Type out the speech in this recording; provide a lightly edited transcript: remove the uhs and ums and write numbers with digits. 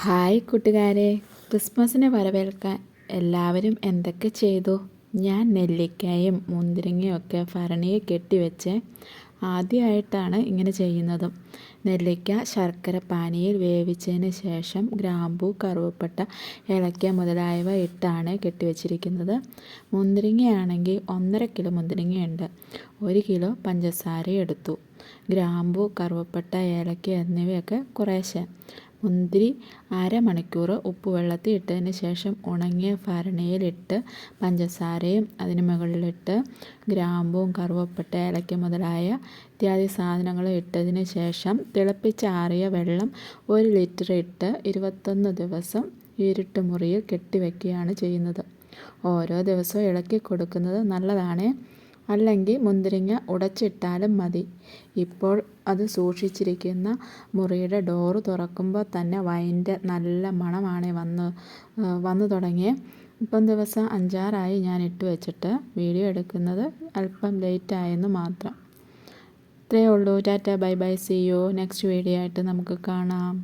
Hi കൂട്ടുകാരെ, ക്രിസ്മസിനെ വരവേൽക്കാൻ എല്ലാവരും എന്തൊക്കെ ചെയ്തു? ഞാൻ നെല്ലിക്കയും മുന്തിരിങ്ങയും ഒക്കെ ഭരണിയിൽ കെട്ടിവെച്ച് ആദ്യമായിട്ടാണ് ഇങ്ങനെ ചെയ്യുന്നതും. നെല്ലിക്ക ശർക്കര പാനിയിൽ വേവിച്ചതിന് ശേഷം ഗ്രാമ്പൂ, കറുവപ്പട്ട, ഏലക്ക മുതലായവ ഇട്ടാണ് കെട്ടിവെച്ചിരിക്കുന്നത്. മുന്തിരിങ്ങയാണെങ്കിൽ 1.5 കിലോ മുന്തിരിങ്ങയുണ്ട്. 1 കിലോ പഞ്ചസാര എടുത്തു. ഗ്രാമ്പൂ, കറുവപ്പട്ട, ഏലക്ക എന്നിവയൊക്കെ കുറേശ്ശെ. മുന്തിരി അരമണിക്കൂർ ഉപ്പുവെള്ളത്തിൽ ഇട്ടതിന് ശേഷം ഉണങ്ങിയ ഭരണിയിലിട്ട് പഞ്ചസാരയും അതിന് മുകളിലിട്ട് ഗ്രാമ്പൂവും കറുവപ്പട്ട, ഏലക്ക മുതലായ ഇത്യാദി സാധനങ്ങൾ ഇട്ടതിന് ശേഷം തിളപ്പിച്ചാറിയ വെള്ളം 1 ലിറ്റർ ഇട്ട് 21 ദിവസം ഇരുട്ട് മുറിയിൽ കെട്ടിവെക്കുകയാണ് ചെയ്യുന്നത്. ഓരോ ദിവസവും ഇളക്കി കൊടുക്കുന്നത് നല്ലതാണ്. അല്ലെങ്കിൽ മുന്തിരിങ്ങ ഉടച്ചിട്ടാലും മതി. ഇപ്പോൾ അത് സൂക്ഷിച്ചിരിക്കുന്ന മുറിയുടെ ഡോറ് തുറക്കുമ്പോൾ തന്നെ വൈൻ്റെ നല്ല മണമാണ് വന്നു തുടങ്ങിയേ. ഇപ്പം ദിവസം 5-6 ഞാൻ ഇട്ട് വെച്ചിട്ട്. വീഡിയോ എടുക്കുന്നത് അല്പം ലേറ്റായെന്ന് മാത്രം. ഇത്രയേ ഉള്ളൂ. Tata, bye bye, see you. Next video ആയിട്ട് നമുക്ക് കാണാം.